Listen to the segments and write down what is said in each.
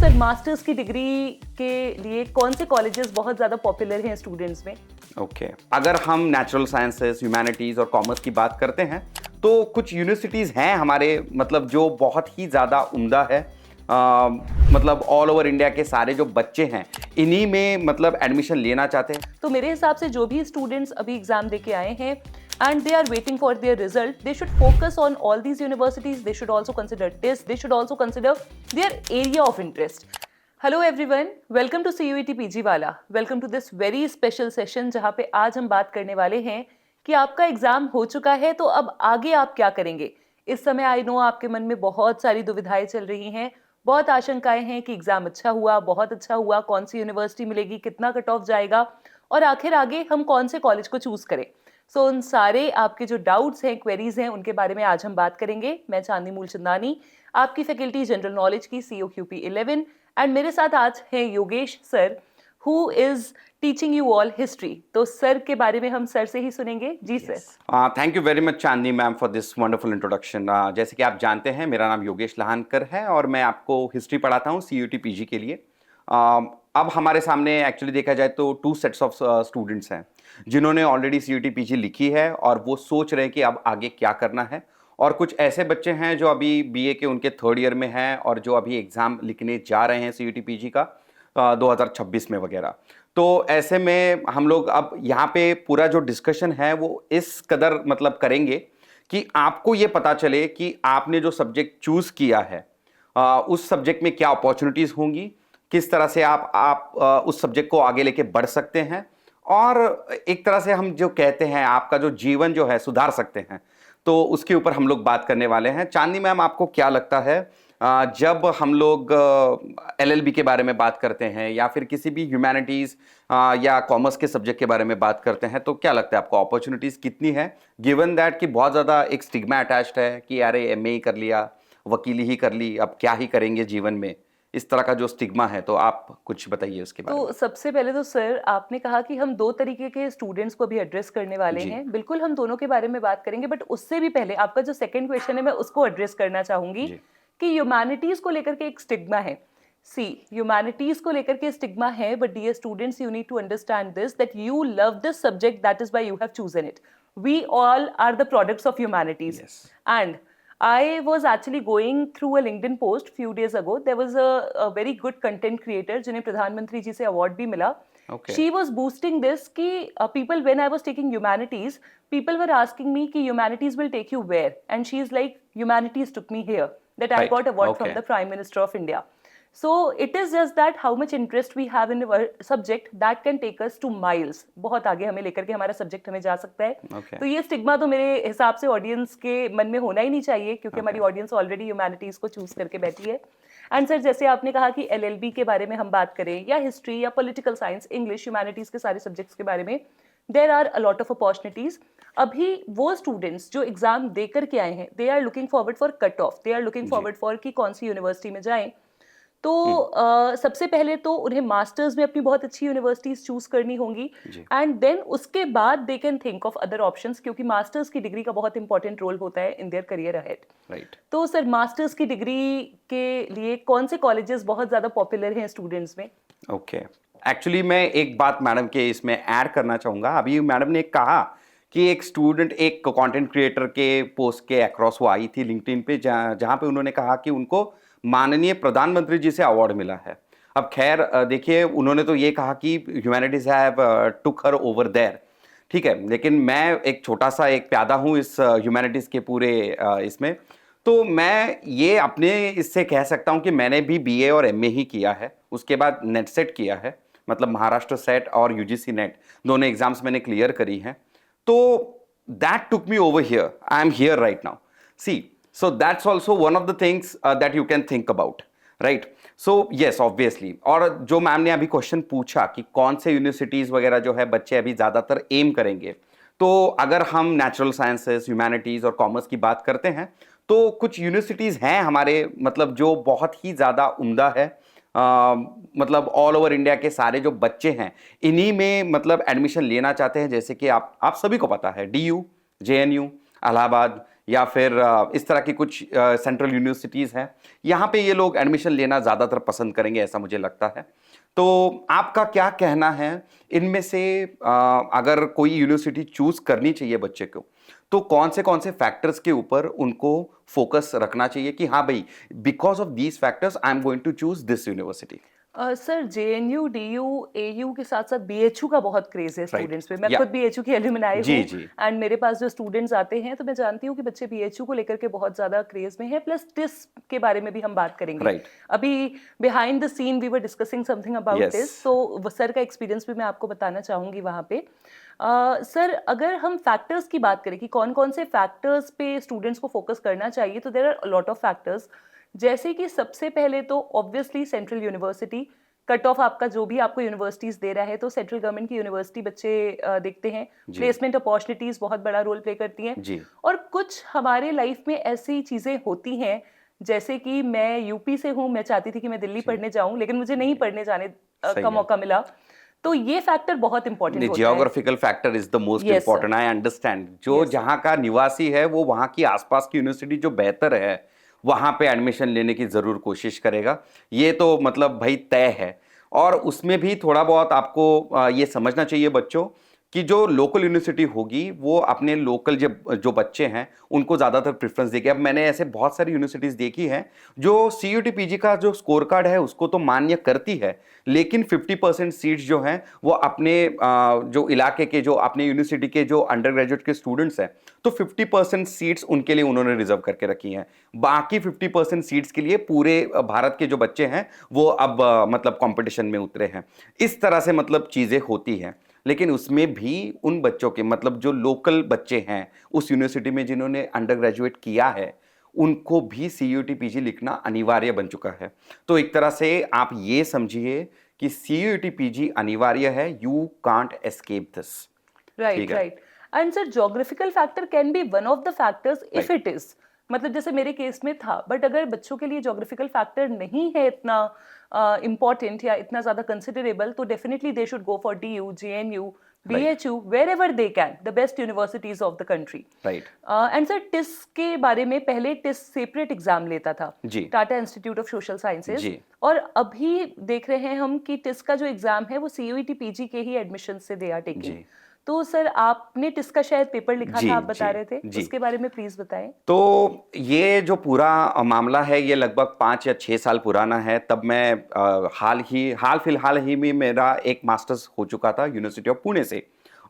Sir masters की degree के लिए कौन से कॉलेजेस बहुत ज़्यादा पॉपुलर हैं स्टूडेंट्स में? ओके अगर हम नेचुरल साइंसेस, ह्यूमैनिटीज़ और कॉमर्स की बात करते हैं तो कुछ यूनिवर्सिटीज़ हैं हमारे मतलब जो बहुत ही ज़्यादा उम्दा है। मतलब ऑल ओवर इंडिया के सारे जो बच्चे हैं इन्हीं में मतलब एडमिशन लेना चाहते हैं। तो मेरे हिसाब से जो भी स्टूडेंट्स अभी एग्जाम दे के आए हैं and they are waiting for their result, they should focus on all these universities. They should also consider tests. They should also consider their area of interest. Hello everyone, welcome to CUET PG वाला. Welcome to this very special session जहाँ पे आज हम बात करने वाले हैं कि आपका एग्जाम हो चुका है तो अब आगे आप क्या करेंगे। इस समय आई नो आपके मन में बहुत सारी दुविधाएं चल रही हैं, बहुत आशंकाएं हैं कि एग्जाम अच्छा हुआ, बहुत अच्छा हुआ, कौन सी यूनिवर्सिटी मिलेगी, कितना कट ऑफ जाएगा और आखिर आगे हम कौन से कॉलेज को चूज करें। सो उन सारे आपके जो डाउट्स हैं, क्वेरीज हैं, उनके बारे में आज हम बात करेंगे। मैं चांदनी मूलचंदानी, आपकी फैकल्टी जनरल नॉलेज की COQP 11 एंड मेरे साथ आज हैं Yogesh sir who is teaching you all history. तो सर के बारे में हम सर से ही सुनेंगे। जी sir. Thank you very much Chandni ma'am for this wonderful introduction. जैसे कि आप जानते हैं मेरा नाम योगेश लहानकर है और मैं आपको हिस्ट्री पढ़ाता हूँ CUET PG के लिए। अब हमारे सामने एक्चुअली देखा जाए तो 2 सेट्स ऑफ स्टूडेंट्स हैं जिन्होंने ऑलरेडी CUET PG लिखी है और वो सोच रहे हैं कि अब आगे क्या करना है, और कुछ ऐसे बच्चे हैं जो अभी BA के उनके 3rd ईयर में हैं और जो अभी एग्ज़ाम लिखने जा रहे हैं CUET PG का 2026 में वगैरह। तो ऐसे में हम लोग अब यहाँ पे पूरा जो डिस्कशन है वो इस कदर मतलब करेंगे कि आपको ये पता चले कि आपने जो सब्जेक्ट चूज़ किया है उस सब्जेक्ट में क्या अपॉर्चुनिटीज़ होंगी, किस तरह से आप उस सब्जेक्ट को आगे लेके बढ़ सकते हैं, और एक तरह से हम जो कहते हैं आपका जो जीवन जो है सुधार सकते हैं, तो उसके ऊपर हम लोग बात करने वाले हैं। चांदनी मैम, आपको क्या लगता है जब हम लोग LLB के बारे में बात करते हैं या फिर किसी भी ह्यूमैनिटीज़ या कॉमर्स के सब्जेक्ट के बारे में बात करते हैं, तो क्या लगता है आपको अपॉर्चुनिटीज़ कितनी है, गिवन दैट कि बहुत ज़्यादा एक स्टिग्मा अटैच्ड है कि अरे MA ही कर लिया, वकीली ही कर ली, अब क्या ही करेंगे जीवन में, इस तरह का जो स्टिग्मा है, तो आप कुछ बताइए उसके बारे में। तो सबसे पहले तो सर आपने कहा कि हम 2 तरीके के स्टूडेंट्स को भी एड्रेस करने वाले जी। हैं। बिल्कुल हम दोनों के बारे में बात करेंगे, बट उससे भी पहले आपका जो सेकंड क्वेश्चन है मैं उसको एड्रेस करना चाहूंगी जी। कि ह्यूमैनिटीज को लेकर के एक स्टिग्मा है। सी ह्यूमैनिटीज को लेकर के स्टिग्मा है, but dear students you need to understand this that you love this subject, that is why you have chosen it. We all are the products of humanities Yes. and I was actually going through a LinkedIn post few days ago. There was a very good content creator जिन्हें प्रधानमंत्री जी से award भी मिला. Okay. She was boosting this कि people, when I was taking humanities, people were asking me कि humanities will take you where, and she is like humanities took me here, that I Right. got award Okay. from the Prime Minister of India. So it is just that how much interest we have in our subject that can take us to miles. बहुत आगे हमें लेकर के हमारा subject हमें जा सकता है। Okay. तो ये स्टिग्मा तो मेरे हिसाब से ऑडियंस के मन में होना ही नहीं चाहिए, क्योंकि हमारी ऑडियंस ऑलरेडी ह्यूमैनिटीज को चूज करके बैठी है। एंड सर, जैसे आपने कहा कि LLB के बारे में हम बात करें या हिस्ट्री या पॉलिटिकल साइंस, इंग्लिश, ह्यूमैनिटीज के सारे सब्जेक्ट्स के बारे में, there are a lot of opportunities. अभी वो स्टूडेंट्स जो एग्जाम दे करके आए हैं, they are looking forward for cut off, they are looking forward for कि कौन सी यूनिवर्सिटी में जाएं। तो सबसे पहले तो उन्हें मास्टर्स में अपनी बहुत अच्छी यूनिवर्सिटीज चूज करनी होंगी, जी। एंड देन उसके बाद they can think of other options, क्योंकि मास्टर्स की डिग्री का बहुत इंपॉर्टेंट रोल होता है in their career ahead. Right. तो सर मास्टर्स की डिग्री के लिए कौन से कॉलेजेस बहुत ज्यादा पॉपुलर हैं स्टूडेंट्स में? ओके एक्चुअली मैं एक बात मैडम के इसमें ऐड करना चाहूँगा। अभी मैडम ने कहा कि एक स्टूडेंट एक कंटेंट क्रिएटर के पोस्ट के अक्रॉस वो आई थी लिंक्डइन पे, जहाँ पे उन्होंने कहा कि उनको माननीय प्रधानमंत्री जी से अवार्ड मिला है। अब खैर देखिए, उन्होंने तो ये कहा कि humanities have took her over there, ठीक है, लेकिन मैं एक छोटा सा एक प्यादा हूँ इस ह्यूमैनिटीज के पूरे इसमें, तो मैं ये अपने इससे कह सकता हूँ कि मैंने भी BA और MA ही किया है, उसके बाद नेट सेट किया है, मतलब महाराष्ट्र सेट और UGC नेट दोनों एग्जाम्स मैंने क्लियर करी हैं। तो that took me over here, I am here right now. See, so that's also one of the things that you can think about, right? So yes, obviously। और जो ma'am ने अभी question पूछा कि कौन से यूनिवर्सिटीज़ वगैरह जो है बच्चे अभी ज़्यादातर एम करेंगे, तो अगर हम नेचुरल साइंसेस, ह्यूमैनिटीज़ और कॉमर्स की बात करते हैं तो कुछ यूनिवर्सिटीज़ हैं हमारे मतलब जो बहुत ही ज़्यादा उम्दा है। मतलब ऑल ओवर इंडिया के सारे जो बच्चे हैं इन्हीं में मतलब एडमिशन लेना चाहते हैं, जैसे कि आप सभी को पता है DU, JNU, इलाहाबाद, या फिर इस तरह की कुछ सेंट्रल यूनिवर्सिटीज़ हैं, यहाँ पे ये लोग एडमिशन लेना ज़्यादातर पसंद करेंगे, ऐसा मुझे लगता है। तो आपका क्या कहना है इनमें से, अगर कोई यूनिवर्सिटी चूज करनी चाहिए बच्चे को, तो कौन से फैक्टर्स के ऊपर उनको फोकस रखना चाहिए कि हाँ भाई, because of these factors I am going to choose this university? Sir JNU, DU, AU के साथ साथ बीएचयू का बहुत क्रेज है स्टूडेंट्स पे। मैं Yeah. खुद बीएचयू की एलुमनाई जी, हूँ जी। एंड मेरे पास जो स्टूडेंट्स आते हैं तो मैं जानती हूँ कि बच्चे बीएचयू को लेकर के बहुत ज्यादा क्रेज में है। प्लस टिस के बारे में भी हम बात करेंगे। Right. अभी behind the scene we were discussing something about Yes. TISS, तो सर का एक्सपीरियंस भी मैं आपको बताना चाहूंगी वहाँ पे। सर अगर हम फैक्टर्स की बात करें कि कौन कौन से फैक्टर्स पे स्टूडेंट्स को फोकस करना चाहिए, तो there are lot of factors. जैसे कि सबसे पहले तो obviously central university, cut off आपका जो भी आपको यूनिवर्सिटीज दे रहा है, तो सेंट्रल गवर्नमेंट की यूनिवर्सिटी बच्चे देखते हैं। प्लेसमेंट अपॉर्चुनिटीज बहुत बड़ा रोल प्ले करती हैं जी। और कुछ हमारे लाइफ में ऐसी चीजें होती हैं, जैसे कि मैं यूपी से हूँ, मैं चाहती थी कि मैं दिल्ली पढ़ने जाऊं, लेकिन मुझे नहीं पढ़ने जाने का मौका मिला। तो ये फैक्टर बहुत इंपॉर्टेंट होता है। Geographical factor is the most Yes, important, I understand. जो Yes, जहाँ का निवासी है वो वहाँ की आसपास की यूनिवर्सिटी जो बेहतर है वहाँ पे एडमिशन लेने की जरूर कोशिश करेगा, ये तो मतलब भाई तय है। और उसमें भी थोड़ा बहुत आपको ये समझना चाहिए बच्चों कि जो लोकल यूनिवर्सिटी होगी वो अपने लोकल जो बच्चे हैं उनको ज़्यादातर प्रेफरेंस देगी। अब मैंने ऐसे बहुत सारी यूनिवर्सिटीज़ देखी हैं जो CUT PG का जो स्कोर कार्ड है उसको तो मान्य करती है, लेकिन 50% सीट्स जो हैं वो अपने जो इलाके के, जो अपने यूनिवर्सिटी के जो अंडर ग्रेजुएट के स्टूडेंट्स हैं, तो 50% सीट्स उनके लिए उन्होंने रिजर्व करके रखी हैं। बाकी 50% सीट्स के लिए पूरे भारत के जो बच्चे हैं वो अब मतलब कंपटीशन में उतरे हैं। इस तरह से मतलब चीज़ें होती हैं, लेकिन उसमें भी उन बच्चों के मतलब जो लोकल बच्चे हैं उस यूनिवर्सिटी में जिन्होंने अंडर ग्रेजुएट किया है, उनको भी CUT PG लिखना अनिवार्य बन चुका है। तो एक तरह से आप ये समझिए कि CUT PG अनिवार्य है, you can't escape this. Right right. And sir geographical factor can be one of the factors if it is, मतलब जैसे मेरे केस में था। बट अगर बच्चों के लिए ज्योग्राफिकल फैक्टर नहीं है इतना इम्पॉर्टेंट या इतना ज्यादा कंसिडरेबल, तो definitely they should go for DU, JNU, BHU, wherever they can, the best universities of the country. Right. And sir TISS के बारे में, पहले टिस सेपरेट एग्जाम लेता था, जी। Tata Institute of Social Sciences, जी। और अभी देख रहे हैं हम कि टिस का जो एग्जाम है वो CUET PG के ही एडमिशन से दे आर टेकिंग। तो सर आपने टिस का शायद पेपर लिखा था, आप बता रहे थे, उसके बारे में प्लीज बताएं। तो ये जो पूरा मामला है ये लगभग 5 या 6 साल पुराना है। तब मैं हाल फिलहाल ही में मेरा एक मास्टर्स हो चुका था यूनिवर्सिटी ऑफ पुणे से,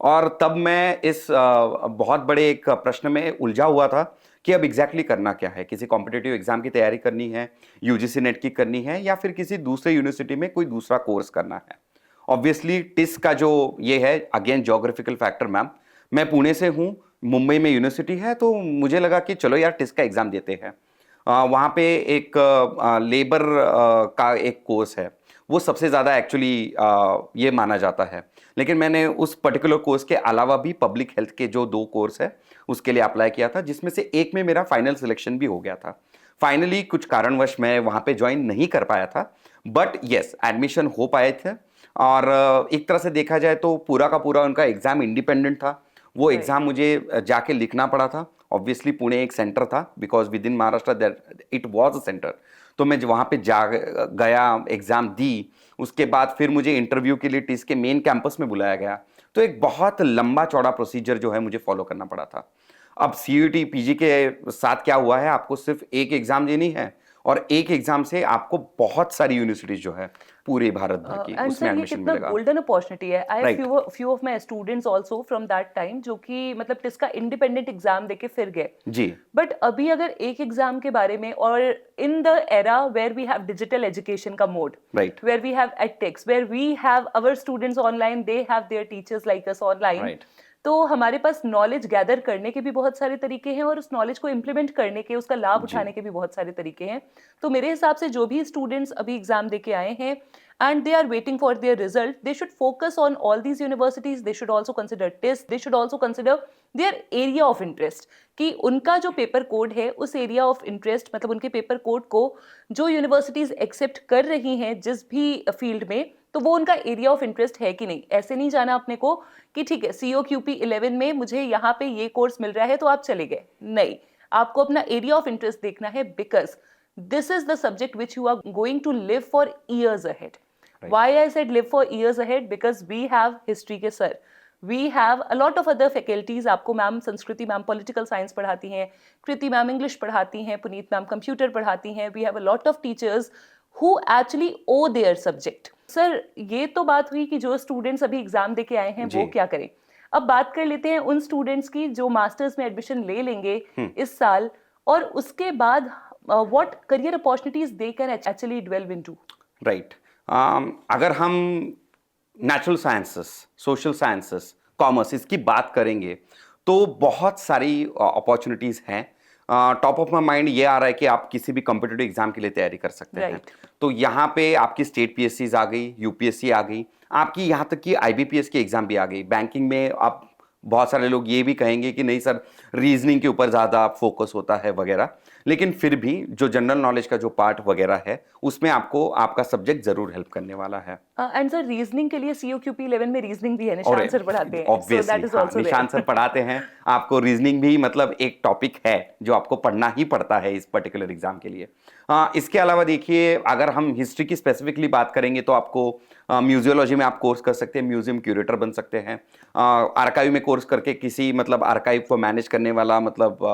और तब मैं इस बहुत बड़े एक प्रश्न में उलझा हुआ था कि अब एग्जैक्टली करना क्या है। किसी कॉम्पिटिटिव एग्जाम की तैयारी करनी है, UGC नेट की करनी है, या फिर किसी दूसरे यूनिवर्सिटी में कोई दूसरा कोर्स करना है। ऑब्वियसली टिस का जो ये है, अगेन ज्योग्राफिकल फैक्टर मैम, मैं पुणे से हूँ, मुंबई में यूनिवर्सिटी है, तो मुझे लगा कि चलो यार टिस का एग्ज़ाम देते हैं। वहाँ पे एक लेबर का एक कोर्स है, वो सबसे ज़्यादा एक्चुअली ये माना जाता है। लेकिन मैंने उस पर्टिकुलर कोर्स के अलावा भी पब्लिक हेल्थ के जो 2 कोर्स है उसके लिए अप्लाई किया था, जिसमें से एक में मेरा फाइनल सिलेक्शन भी हो गया था। फाइनली कुछ कारणवश मैं वहाँ पे ज्वाइन नहीं कर पाया था, बट येस एडमिशन हो पाए थे। और एक तरह से देखा जाए तो पूरा का पूरा उनका एग्ज़ाम इंडिपेंडेंट था। वो एग्ज़ाम मुझे जाके लिखना पड़ा था। ऑब्वियसली पुणे एक सेंटर था, because with in Maharashtra that it was a centre. तो मैं वहाँ पे जा गया, एग्ज़ाम दी, उसके बाद फिर मुझे इंटरव्यू के लिए टिस के मेन कैंपस में बुलाया गया। तो एक बहुत लंबा चौड़ा प्रोसीजर जो है मुझे फॉलो करना पड़ा था। अब CUT PG के साथ क्या हुआ है, आपको सिर्फ एक एग्ज़ाम देनी है, और एक एग्जाम से आपको बहुत सारी यूनिवर्सिटीज जो है पूरे भारत भर की उसमें एडमिशन मिलेगा। गोल्डन अपॉर्चुनिटी है। I have few of my students also from that time जो कि मतलब टिस का इंडिपेंडेंट एग्जाम देके फिर गए जी। बट अभी अगर एक एग्जाम के बारे में, और in the era where we have digital education का mode, right, where we have edtechs, where we have our students online, they have their teachers like us online, तो हमारे पास नॉलेज गैदर करने के भी बहुत सारे तरीके हैं और उस नॉलेज को इम्प्लीमेंट करने के, उसका लाभ उठाने के भी बहुत सारे तरीके हैं। तो मेरे हिसाब से जो भी स्टूडेंट्स अभी एग्जाम देके आए हैं and they are waiting for their result, they should focus on all these universities. They should also consider tests, they should also consider their area of interest, कि उनका जो पेपर कोड है उस area of interest, मतलब उनके paper code को जो universities accept कर रही हैं जिस भी फील्ड में, तो वो उनका एरिया ऑफ इंटरेस्ट है कि नहीं। ऐसे नहीं जाना अपने को कि ठीक है COQP 11 में मुझे यहाँ पे ये कोर्स मिल रहा है तो आप चले गए, नहीं। आपको अपना एरिया ऑफ इंटरेस्ट देखना है, because this is the subject which you are going to live for years ahead. Why I said live for years ahead? Because we have history के sir. We have a lot of other faculties. आपको ma'am संस्कृति ma'am political science पढ़ाती हैं, कृति ma'am English पढ़ाती हैं, Puneet ma'am computer पढ़ाती हैं. We have a lot of teachers who actually owe their subject. Sir ये तो बात हुई कि जो स्टूडेंट्स अभी एग्जाम दे के आए हैं वो क्या करें. अब बात कर लेते हैं उन स्टूडेंट्स की जो मास्टर्स में एडमिशन ले लेंगे इस साल, और उसके बाद what career opportunities they can actually delve into. Right. अगर हम natural sciences, social sciences, commerce इसकी बात करेंगे तो बहुत सारी अपॉर्चुनिटीज़ हैं. टॉप ऑफ माई माइंड ये आ रहा है कि आप किसी भी कॉम्पिटिटिव एग्जाम के लिए तैयारी कर सकते हैं. तो यहाँ पे आपकी स्टेट पीएससीज आ गई, यूपीएससी आ गई, आपकी यहाँ तक कि आईबीपीएस की एग्जाम भी आ गई. बैंकिंग में आप बहुत सारे लोग ये भी कहेंगे कि नहीं सर रीजनिंग के ऊपर ज़्यादा फोकस होता है वगैरह, लेकिन फिर भी जो जनरल नॉलेज का जो पार्ट वगैरह है उसमें आपको आपका सब्जेक्ट जरूर हेल्प करने वाला है. एंड सर रीजनिंग के लिए सीओक्यूपी 11 में रीजनिंग भी है, निशान सर पढ़ाते हैं. ऑब्वियसली निशान सर पढ़ाते हैं. आपको रीजनिंग भी मतलब एक टॉपिक है जो आपको पढ़ना ही पड़ता है इस पर्टिकुलर एग्जाम के लिए. इसके अलावा देखिए अगर हम हिस्ट्री की स्पेसिफिकली बात करेंगे तो आपको म्यूजियोलॉजी में आप कोर्स कर सकते हैं, म्यूजियम क्यूरेटर बन सकते हैं. आर्काइव में कोर्स करके किसी मतलब आर्काइव को मैनेज करने वाला मतलब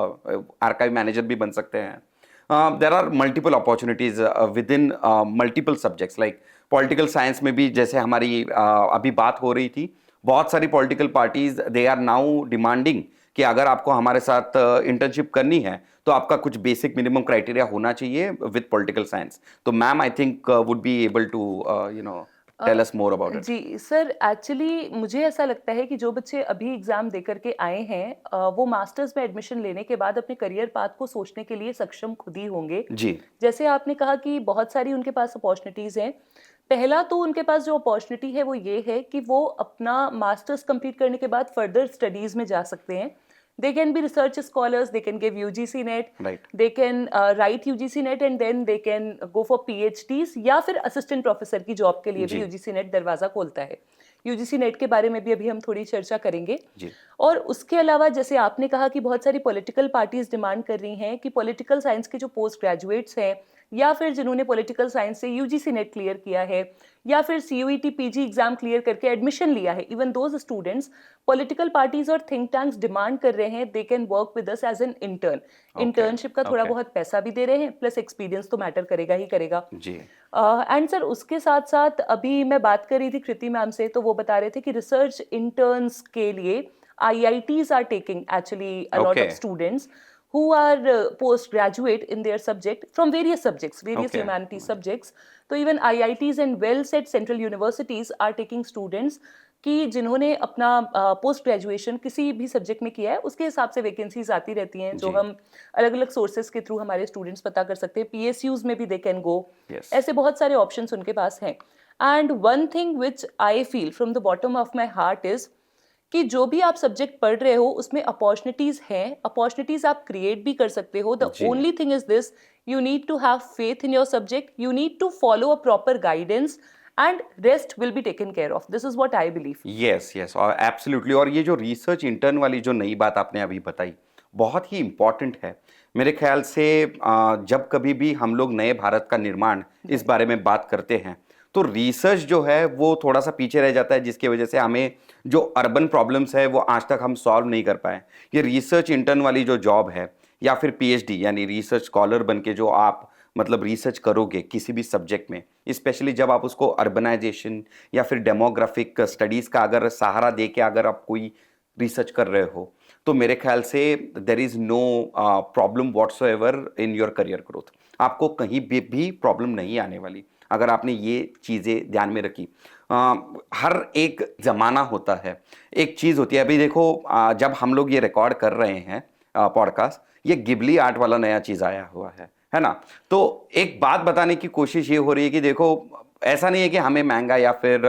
आर्काइव मैनेजर भी बन सकते हैं. There are multiple opportunities within multiple subjects. Like political science में भी जैसे हमारी अभी बात हो रही थी, बहुत सारी political parties they are now demanding कि अगर आपको हमारे साथ इंटर्नशिप करनी है तो आपका कुछ बेसिक मिनिमम क्राइटेरिया होना चाहिए विद पॉलिटिकल साइंस. तो ma'am I think would be able to tell us more about it. जी सर, एक्चुअली मुझे ऐसा लगता है कि जो बच्चे अभी एग्जाम दे करके आए हैं वो मास्टर्स में एडमिशन लेने के बाद अपने करियर पाथ को सोचने के लिए सक्षम खुद ही होंगे. जी. जैसे आपने कहा कि बहुत सारी उनके पास अपॉर्चुनिटीज हैं. पहला तो उनके पास जो अपॉर्चुनिटी है वो ये है कि वो अपना मास्टर्स कंप्लीट करने के बाद फर्दर स्टडीज में जा सकते हैं. They can be research scholars, they can give UGC net, right. They can write UGC net and then they can go for PhDs या फिर असिस्टेंट प्रोफेसर की जॉब के लिए भी UGC net दरवाजा खोलता है. UGC नेट के बारे में भी अभी हम थोड़ी चर्चा करेंगे. और उसके अलावा जैसे आपने कहा कि बहुत सारी पॉलिटिकल पार्टीज डिमांड कर रही हैं कि पॉलिटिकल साइंस के जो पोस्ट ग्रेजुएट्स हैं या फिर जिन्होंने पॉलिटिकल साइंस से UGC नेट क्लियर किया है या फिर CUET PG एग्जाम क्लियर करके एडमिशन लिया है, even those students political parties और थिंक टैंक्स डिमांड कर रहे हैं they can work with us as an intern. Internship का थोड़ा बहुत पैसा भी दे रहे हैं, प्लस एक्सपीरियंस तो मैटर करेगा ही करेगा. एंड सर उसके साथ साथ अभी मैं बात कर रही थी कृति मैम से, तो वो बता रहे थे कि रिसर्च इंटर्न्स के लिए IITs are taking actually a lot of students who are postgraduate in their subject from various subjects, various humanities subjects. तो even IITs and well set central universities are taking students कि जिन्होंने अपना post graduation किसी भी subject में किया है उसके हिसाब से वैकेंसीज आती रहती हैं जो हम अलग अलग सोर्सेज के थ्रू हमारे स्टूडेंट्स पता कर सकते हैं. PSUs में भी दे कैन गो. ऐसे बहुत सारे ऑप्शंस उनके पास हैं. And one thing which I feel from the bottom of my heart is कि जो भी आप सब्जेक्ट पढ़ रहे हो उसमें अपॉर्चुनिटीज हैं, अपॉर्चुनिटीज आप क्रिएट भी कर सकते हो. The only thing is this, you need to have faith in your subject, you need to follow a proper guidance and rest will be taken care of. This is what I believe. Yes, absolutely. और ये जो research intern वाली जो नई बात आपने अभी बताई बहुत ही इम्पॉर्टेंट है. मेरे ख्याल से जब कभी भी हम लोग नए भारत का निर्माण इस बारे में बात करते हैं तो रिसर्च जो है वो थोड़ा सा पीछे रह जाता है, जिसकी वजह से हमें जो अर्बन प्रॉब्लम्स है वो आज तक हम सॉल्व नहीं कर पाए. ये रिसर्च इंटर्न वाली जो जॉब है या फिर PhD यानी रिसर्च स्कॉलर बन के जो आप मतलब रिसर्च करोगे किसी भी सब्जेक्ट में, स्पेशली जब आप उसको अर्बनाइजेशन या फिर डेमोग्राफिक स्टडीज़ का अगर सहारा दे के अगर आप कोई रिसर्च कर रहे हो तो मेरे ख्याल से there is no problem whatsoever in your career growth. आपको कहीं भी प्रॉब्लम नहीं आने वाली अगर आपने ये चीज़ें ध्यान में रखी. हर एक ज़माना होता है, एक चीज़ होती है. अभी देखो जब हम लोग ये रिकॉर्ड कर रहे हैं पॉडकास्ट, ये गिबली आर्ट वाला नया चीज़ आया हुआ है ना. तो एक बात बताने की कोशिश ये हो रही है कि देखो ऐसा नहीं है कि हमें मैंगा या फिर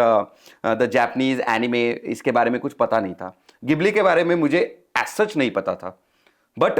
द जापानीज एनिमे इसके बारे में कुछ पता नहीं था. गिबली के बारे में मुझे एज सच नहीं पता था, बट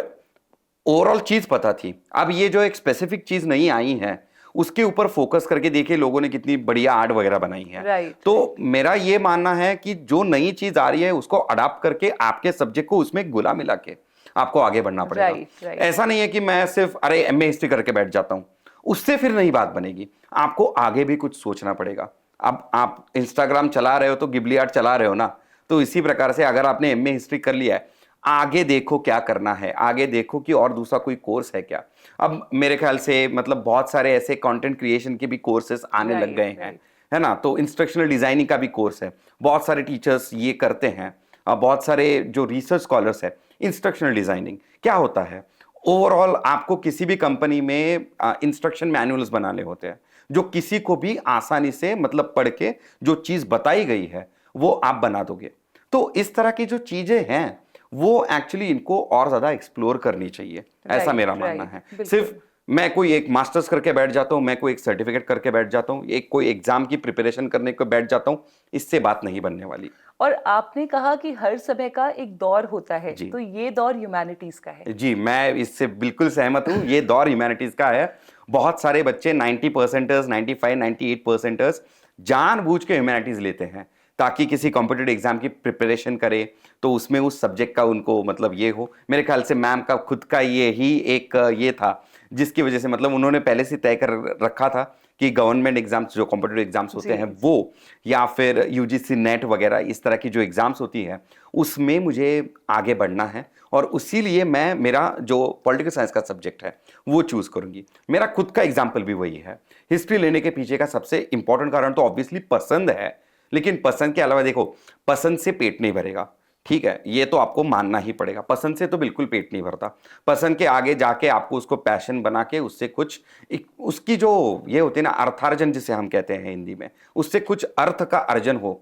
ओवरऑल चीज़ पता थी. अब ये जो एक स्पेसिफिक चीज़ नहीं आई है उसके ऊपर फोकस करके देखिए लोगों ने कितनी बढ़िया आर्ट वगैरह बनाई है. तो मेरा ये मानना है कि जो नई चीज़ आ रही है उसको अडॉप्ट करके आपके सब्जेक्ट को उसमें घुला मिला के आपको आगे बढ़ना पड़ेगा। right. ऐसा नहीं है कि मैं सिर्फ अरे एमए हिस्ट्री करके बैठ जाता हूं, उससे फिर नहीं बात बनेगी, आपको आगे भी कुछ सोचना पड़ेगा। अब आप इंस्टाग्राम चला रहे हो तो गिबली आर्ट चला रहे हो ना, तो इसी प्रकार से अगर आपने एमए हिस्ट्री कर लिया है, आगे देखो क्या करना है, आगे देखो कि और दूसरा कोई कोर्स है क्या। अब मेरे ख्याल से मतलब बहुत सारे ऐसे कंटेंट क्रिएशन के भी कोर्सेस आने लग गए हैं, है ना। तो इंस्ट्रक्शनल डिजाइनिंग का भी कोर्स है, बहुत सारे टीचर्स ये करते हैं। बहुत सारे जो रिसर्च स्कॉलर्स है, इंस्ट्रक्शनल डिजाइनिंग क्या होता है, ओवरऑल आपको किसी भी कंपनी में इंस्ट्रक्शन मैनुअल्स बनाने होते हैं, जो किसी को भी आसानी से मतलब पढ़ के जो चीज बताई गई है वो आप बना दोगे। तो इस तरह की जो चीजें हैं वो एक्चुअली इनको और ज्यादा एक्सप्लोर करनी चाहिए, ऐसा मेरा मानना है। सिर्फ मैं कोई एक मास्टर्स करके बैठ जाता हूं, मैं कोई एक सर्टिफिकेट करके बैठ जाता हूं, एक कोई एग्जाम की प्रिपरेशन करने को बैठ जाता हूं, इससे बात नहीं बनने वाली। और आपने कहा कि हर समय का एक दौर होता है, तो ये दौर ह्यूमैनिटीज का है। जी, मैं इससे बिल्कुल सहमत हूं, ये दौर ह्यूमैनिटीज का है। बहुत सारे बच्चे 90%, 95, 98% जानबूझ के ह्यूमैनिटीज लेते हैं ताकि किसी कॉम्पिटिटिव एग्जाम की प्रिपरेशन करे तो उसमें उस सब्जेक्ट का उनको मतलब ये हो। मेरे ख्याल से मैम का खुद का ये ही एक ये था जिसकी वजह से मतलब उन्होंने पहले से तय कर रखा था कि गवर्नमेंट एग्जाम्स जो कॉम्पिटिटिव एग्जाम्स होते हैं वो, या फिर यूजीसी नेट वगैरह इस तरह की जो एग्जाम्स होती है उसमें मुझे आगे बढ़ना है, और उसीलिए मैं मेरा जो पॉलिटिकल साइंस का सब्जेक्ट है वो चूज करूंगी। मेरा खुद का एग्जाम्पल भी वही है। हिस्ट्री लेने के पीछे का सबसे इंपॉर्टेंट कारण तो ऑब्वियसली पसंद है, लेकिन पसंद के अलावा देखो, पसंद से पेट नहीं भरेगा, ठीक है, ये तो आपको मानना ही पड़ेगा। पसंद से तो बिल्कुल पेट नहीं भरता, पसंद के आगे जाके आपको उसको पैशन बना के उससे कुछ उसकी जो ये होती है ना अर्थार्जन जिसे हम कहते हैं हिंदी में, उससे कुछ अर्थ का अर्जन हो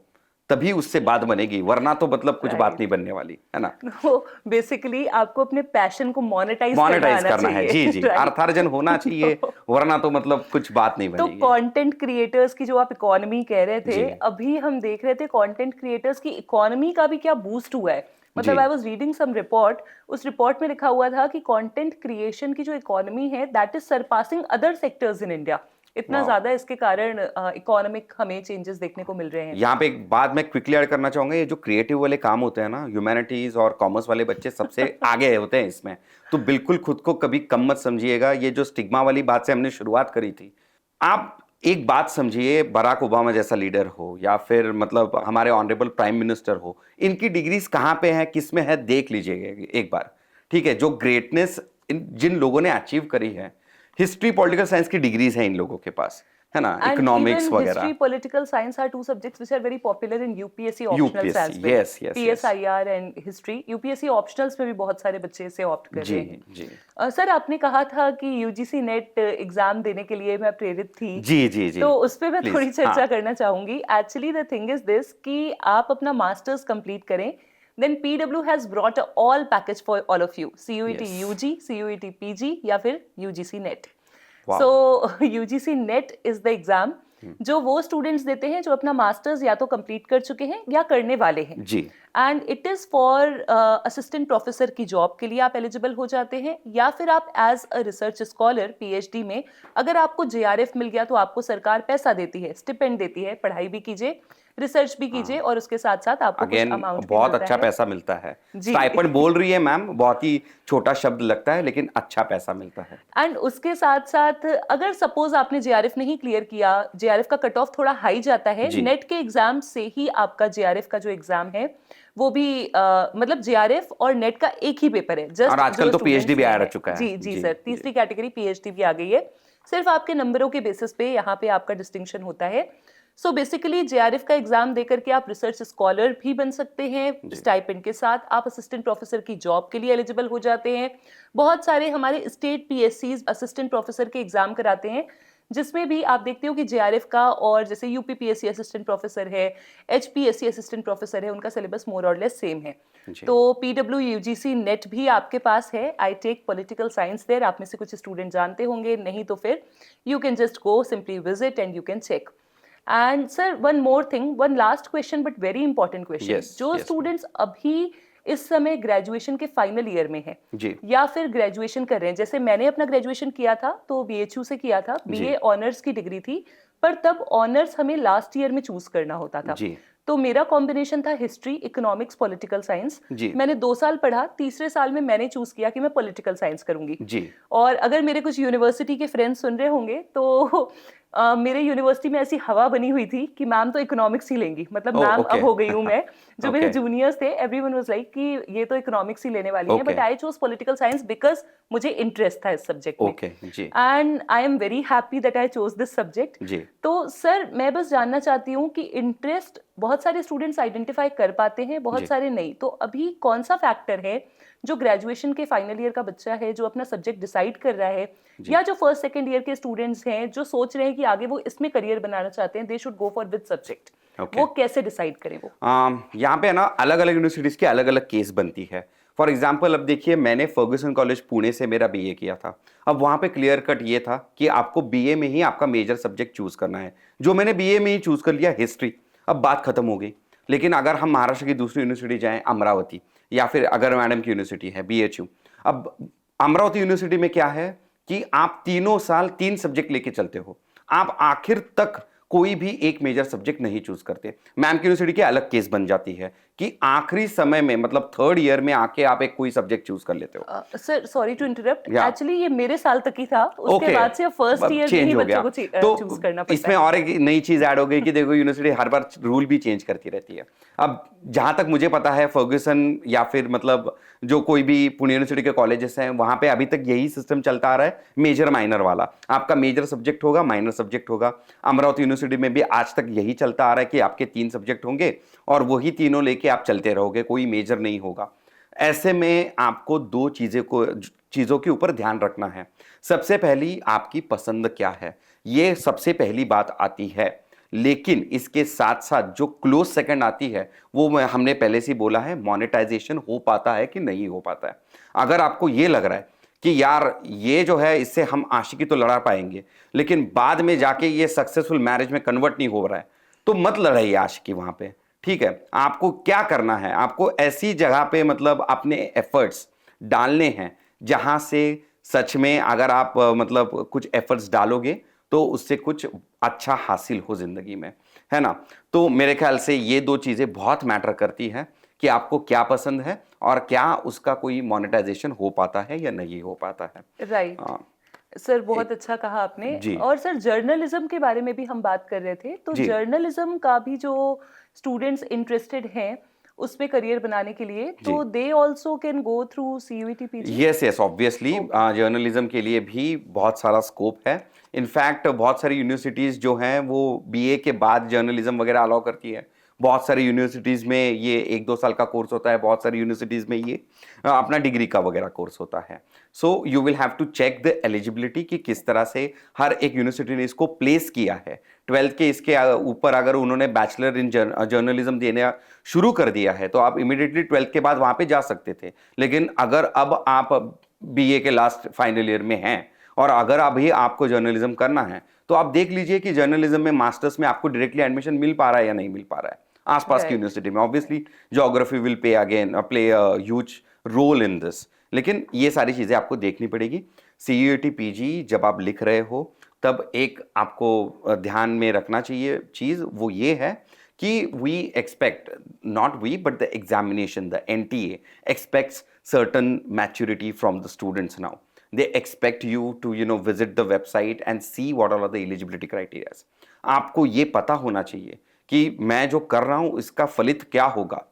तभी उससे बात बनेगी, वरना तो मतलब कुछ बात नहीं बनने वाली, है ना। तो बेसिकली आपको अपने पैशन को मोनेटाइज करना है। जी जी, अर्थार्जन होना चाहिए, वरना तो मतलब कुछ बात नहीं बनेगी। तो कंटेंट क्रिएटर्स की जो आप इकोनॉमी कह रहे थे, अभी हम देख रहे थे कंटेंट क्रिएटर्स की इकोनॉमी का भी क्या बूस्ट हुआ है। मतलब I was reading some report, उस रिपोर्ट में लिखा हुआ था कि कंटेंट क्रिएशन की जो इकोनॉमी है that is surpassing other sectors in India. इतना ज्यादा इसके कारण इकोनॉमिक हमें चेंजेस देखने को मिल रहे हैं। यहाँ पे एक बात मैं क्विकली ऐड करना चाहूंगा, ये जो क्रिएटिव वाले काम होते हैं ना, ह्यूमैनिटीज और कॉमर्स वाले बच्चे सबसे आगे होते हैं इसमें, तो बिल्कुल खुद को कभी कम मत समझिएगा। ये जो स्टिग्मा वाली बात से हमने शुरुआत करी थी, आप एक बात समझिए, बराक ओबामा जैसा लीडर हो या फिर मतलब हमारे ऑनरेबल प्राइम मिनिस्टर हो, इनकी डिग्रीज कहाँ पे है, किस में है, देख लीजिएगा एक बार, ठीक है। जो ग्रेटनेस जिन लोगों ने अचीव करी है, हिस्ट्री पॉलिटिकल साइंस की डिग्रीज है इन लोगों के पास, है ना, इकोनॉमिक्स वगैरह। History political science are two subjects which are very popular in UPSC optional science में। Yes yes, PSIR and history, UPSC optionals में भी बहुत सारे बच्चे इसे ऑप्ट कर रहे हैं। जी सर, आपने कहा था कि यूजीसी नेट एग्जाम देने के लिए मैं प्रेरित थी। जी जी जी, तो उस पे मैं थोड़ी चर्चा करना चाहूंगी। Actually the thing is this कि आप अपना मास्टर्स कंप्लीट करें, then PW has brought a all package for all of you, CUET UG, CUET PG या फिर UGC NET। So UGC NET is the exam जो वो स्टूडेंट्स देते हैं जो अपना मास्टर्स या तो कंप्लीट कर चुके हैं या करने वाले हैं जी। And it is for assistant professor की जॉब के लिए आप एलिजिबल हो जाते हैं, या फिर आप as a research scholar PhD में अगर आपको जेआरएफ मिल गया तो आपको सरकार पैसा देती है, स्टिपेंड देती है, पढ़ाई भी कीजिए, रिसर्च भी कीजिए और उसके साथ साथ आपको कुछ अमाउंट बहुत अच्छा पैसा मिलता है। स्टाइपेंड बोल रही है मैम, बहुत ही छोटा शब्द लगता है लेकिन अच्छा पैसा मिलता है। एंड उसके साथ साथ अगर सपोज आपने जेआरएफ नहीं क्लियर किया, जेआरएफ का कट ऑफ थोड़ा हाई जाता है, नेट के एग्जाम से ही आपका जेआरएफ का जो एग्जाम है वो भी मतलब जेआरएफ और नेट का एक ही पेपर है। जस्ट और आजकल तो पीएचडी भी आ चुका है। जी जी सर, तीसरी कैटेगरी पीएचडी भी आ गई है। सिर्फ आपके नंबरों के बेसिस पे यहाँ पे आपका डिस्टिंक्शन होता है। सो बेसिकली जेआरएफ का एग्जाम देकर के आप रिसर्च स्कॉलर भी बन सकते हैं, स्टाइपेंड के साथ आप असिस्टेंट प्रोफेसर की जॉब के लिए एलिजिबल हो जाते हैं। बहुत सारे हमारे स्टेट पीएससीज असिस्टेंट प्रोफेसर के एग्जाम कराते हैं, जिसमें भी आप देखते हो कि जेआरएफ का और जैसे यूपीपीएससी असिस्टेंट प्रोफेसर है, एचपीएससी असिस्टेंट प्रोफेसर है, उनका सिलेबस मोर और लेस सेम है। तो पीडब्ल्यू यूजीसी नेट भी आपके पास है। I take political science there, आप में से कुछ स्टूडेंट जानते होंगे, नहीं तो फिर you can just go simply visit and you can check. And sir, one more thing, one last question but very important question, जो स्टूडेंट्स अभी इस समय ग्रेजुएशन के फाइनल ईयर में है या फिर ग्रेजुएशन कर रहे हैं, जैसे मैंने अपना ग्रेजुएशन किया था तो बीएचयू से किया था, बीए ऑनर्स की डिग्री थी, पर तब ऑनर्स हमें लास्ट ईयर में चूज करना होता था। तो मेरा कॉम्बिनेशन था हिस्ट्री, इकोनॉमिक्स, पॉलिटिकल साइंस। जी। मैंने 2 साल पढ़ा, तीसरे साल में मैंने चूज किया कि मैं पॉलिटिकल साइंस करूंगी। जी। और अगर मेरे कुछ यूनिवर्सिटी के फ्रेंड्स सुन रहे होंगे तो मेरे यूनिवर्सिटी में ऐसी हवा बनी हुई थी कि मैम तो इकोनॉमिक्स ही लेंगी, मतलब ओह, मैम ओके। अब हो गई हूँ मैं। जो मेरे ओके। जूनियर्स थे, एवरीवन वाज लाइक कि ये तो इकोनॉमिक्स ही लेने वाली है, okay. But I chose political science because मुझे इंटरेस्ट था इस सब्जेक्ट में। ओके। जी। And I am very happy that I chose this subject. जी। तो सर मैं बस जानना चाहती हूँ कि इंटरेस्ट बहुत सारे स्टूडेंट्स आइडेंटिफाई कर पाते हैं, बहुत जी। सारे नहीं। तो अभी कौन सा फैक्टर है जो ग्रेजुएशन के फाइनल ईयर का बच्चा है जो अपना सब्जेक्ट डिसाइड कर रहा है, जी। या जो फर्स्ट सेकंड ईयर के स्टूडेंट्स हैं जो सोच रहे हैं कि आगे वो इसमें करियर बनाना चाहते हैं, they should go for with subject, Okay. वो कैसे डिसाइड करें वो? यहाँ पे ना अलग अलग यूनिवर्सिटीज की अलग अलग केस बनती है। फॉर एग्जाम्पल अब देखिए, मैंने फर्गुसन कॉलेज पुणे से मेरा बीए किया था। अब वहाँ पे क्लियर कट ये था कि आपको बीए में ही आपका मेजर सब्जेक्ट चूज करना है। जो मैंने बीए में ही चूज कर लिया हिस्ट्री, अब बात खत्म हो गई। लेकिन अगर हम महाराष्ट्र की दूसरी यूनिवर्सिटी जाएं, अमरावती, या फिर अगर मैडम की यूनिवर्सिटी है BHU, अब अमरावती यूनिवर्सिटी में क्या है कि आप तीनों साल 3 सब्जेक्ट लेके चलते हो, आप आखिर तक कोई भी एक मेजर सब्जेक्ट नहीं चूज करते। मैम की यूनिवर्सिटी की अलग केस बन जाती है कि आखिरी समय में, मतलब थर्ड ईयर में आके आप एक कोई सब्जेक्ट चूज कर लेते हो। सर सॉरी टू इंटरप्ट, या एक्चुअली ये मेरे साल तक ही था, उसके ओके, बाद से फर्स्ट ईयर में चेंज ही हो बच्चों गया। को चूज तो करना पड़ता इसमें है। और एक नई चीज ऐड हो गई कि देखो यूनिवर्सिटी हर बार रूल भी चेंज करती रहती है। अब जहां तक मुझे पता है, फर्गुसन या फिर मतलब जो कोई भी पुणे यूनिवर्सिटी के कॉलेजेस हैं, वहां पे अभी तक यही सिस्टम चलता आ रहा है, मेजर माइनर वाला। आपका मेजर सब्जेक्ट होगा, माइनर सब्जेक्ट होगा। अमरावती यूनिवर्सिटी में भी आज तक यही चलता आ रहा है कि आपके 3 सब्जेक्ट होंगे और वही तीनों लेके आप चलते रहोगे, कोई मेजर नहीं होगा। ऐसे में आपको 2 चीजों के ऊपर ध्यान रखना है। सबसे पहली, आपकी पसंद क्या है, ये सबसे पहली बात आती है। लेकिन इसके साथ साथ जो क्लोज सेकंड आती है, वो हमने पहले से ही बोला है, मोनेटाइजेशन हो पाता है कि नहीं हो पाता है। अगर आपको ये लग रहा है कि यार ये जो है इससे हम आशिकी तो लड़ा पाएंगे, लेकिन बाद में जाके ये सक्सेसफुल मैरिज में कन्वर्ट नहीं हो रहा है, तो मत लड़ाइए आशिकी वहां पे। ठीक है, आपको क्या करना है, आपको ऐसी जगह पे मतलब अपने एफर्ट्स डालने हैं जहां से सच में अगर आप मतलब कुछ एफर्ट्स डालोगे तो उससे कुछ अच्छा हासिल हो जिंदगी में, है ना। तो मेरे ख्याल से ये 2 चीजें बहुत मैटर करती हैं कि आपको क्या पसंद है और क्या उसका कोई मोनेटाइजेशन हो पाता है या नहीं हो पाता है। राइट सर, बहुत अच्छा कहा आपने। जी। और सर जर्नलिज्म के बारे में भी हम बात कर रहे थे, तो जी। जर्नलिज्म का भी जो स्टूडेंट्स इंटरेस्टेड हैं उसमें करियर बनाने के लिए, जी। तो they also can go through CUET PG। Yes, obviously journalism के लिए भी बहुत सारा स्कोप है। इनफैक्ट बहुत सारी यूनिवर्सिटीज जो हैं वो बीए के बाद जर्नलिज्म वगैरह अलाउ करती है। बहुत सारी यूनिवर्सिटीज में ये 1-2 साल का कोर्स होता है, बहुत सारी यूनिवर्सिटीज में ये अपना डिग्री का वगैरह कोर्स होता है। So you will have to check the eligibility कि किस तरह से हर एक यूनिवर्सिटी ने इसको प्लेस किया है। 12th के इसके ऊपर अगर उन्होंने बैचलर इन जर्नलिज्म देना शुरू कर दिया है तो आप इमीडिएटली 12th के बाद वहां पे जा सकते थे। लेकिन अगर अब आप बीए के लास्ट फाइनल ईयर में हैं और अगर अभी आपको जर्नलिज्म करना है, तो आप देख लीजिए कि जर्नलिज्म में मास्टर्स में आपको डायरेक्टली एडमिशन मिल पा रहा है या नहीं मिल पा रहा है आसपास की Right. यूनिवर्सिटी में। Obviously geography will play a huge role in this, लेकिन ये सारी चीजें आपको देखनी पड़ेगी। CUET PG जब आप लिख रहे हो तब एक आपको ध्यान में रखना चाहिए चीज, वो ये है कि we expect, not we but the examination, the NTA expects certain maturity from the students now. They expect you to visit the website and see what all are the eligibility criteria. आपको ये पता होना चाहिए कि मैं जो कर रहा हूं इसका फलित क्या होगा।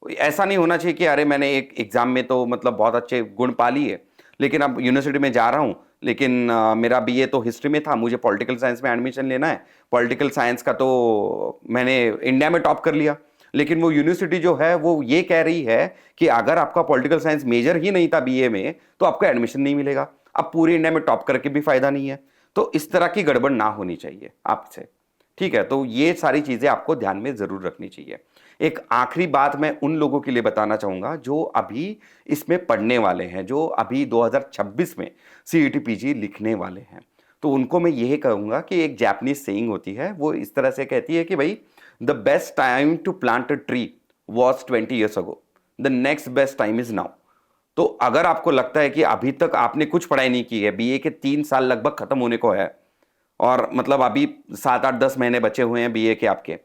ऐसा नहीं होना चाहिए कि अरे मैंने एक एग्जाम में तो मतलब बहुत अच्छे गुण पा लिए, लेकिन अब यूनिवर्सिटी में जा रहा हूं, लेकिन मेरा बीए तो हिस्ट्री में था, मुझे पॉलिटिकल साइंस में एडमिशन लेना है, पॉलिटिकल साइंस का तो मैंने इंडिया में टॉप कर लिया, लेकिन वो यूनिवर्सिटी जो है वो ये कह रही है कि अगर आपका पॉलिटिकल साइंस मेजर ही नहीं था बीए में तो आपको एडमिशन नहीं मिलेगा। अब पूरे इंडिया में टॉप करके भी फायदा नहीं है। तो इस तरह की गड़बड़ ना होनी चाहिए आपसे, ठीक है। तो ये सारी चीजें आपको ध्यान में जरूर रखनी चाहिए। एक आखिरी बात मैं उन लोगों के लिए बताना चाहूंगा जो अभी इसमें पढ़ने वाले हैं, जो अभी 2026 में CUET PG लिखने वाले हैं, तो उनको मैं यही कहूंगा कि एक जापानीज सेइंग होती है, वो इस तरह से कहती है कि भाई the best time to plant a tree was 20 years ago, the next best time is now. तो अगर आपको लगता है कि अभी तक आपने कुछ पढ़ाई नहीं की है, बीए के 3 साल लगभग खत्म होने को है और मतलब अभी 7-8-10 महीने बचे हुए हैं बीए के आपके,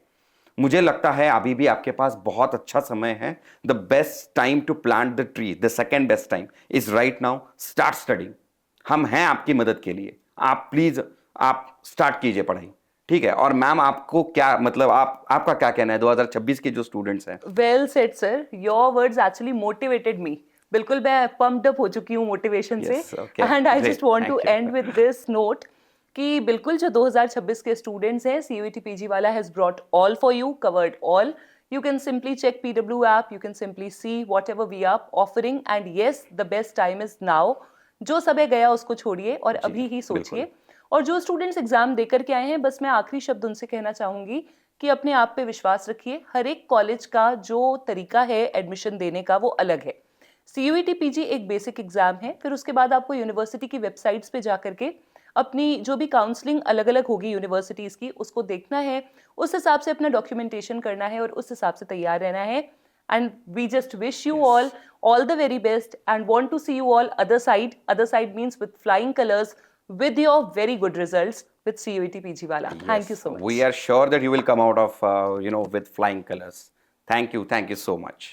मुझे लगता है अभी भी आपके पास बहुत अच्छा समय है. The best time to plant the tree, the second best time is right now. Start studying. हम हैं आपकी मदद के लिए. आप प्लीज आप स्टार्ट कीजिए पढ़ाई. ठीक है. और मैम आपको क्या मतलब आपका क्या कहना है 2026 के जो स्टूडेंट्स हैं? Well said sir, your words actually motivated me. बिल्कुल मैं पम्प्ड अप हो चुकी हूँ मोटिवेशन से. Yes, okay, and I great, just want to thank you. And with this note कि बिल्कुल जो 2026 के स्टूडेंट्स हैं, CUET PG वाला has brought all for you, covered all. You can simply check PW app, you can simply see whatever we are offering, and yes, the best time is now. जो समय गया उसको छोड़िए और अभी ही सोचिए. और जो स्टूडेंट्स एग्जाम देकर के आए हैं, बस मैं आखिरी शब्द उनसे कहना चाहूंगी कि अपने आप पे विश्वास रखिए. हर एक कॉलेज का जो तरीका है एडमिशन देने का वो अलग है. CUET PG एक बेसिक एग्जाम है, फिर उसके बाद आपको यूनिवर्सिटी की वेबसाइट्स पे जाकर के अपनी जो भी काउंसलिंग अलग अलग होगी यूनिवर्सिटीज की उसको देखना है, उस हिसाब से अपना डॉक्यूमेंटेशन करना है और उस हिसाब से तैयार रहना है. And we just wish you all the very best and want to see you all other side means with flying colours with your very good results with CUET PG wala. Thank you so much. We are sure that you will come out of with flying colors. Thank you so much.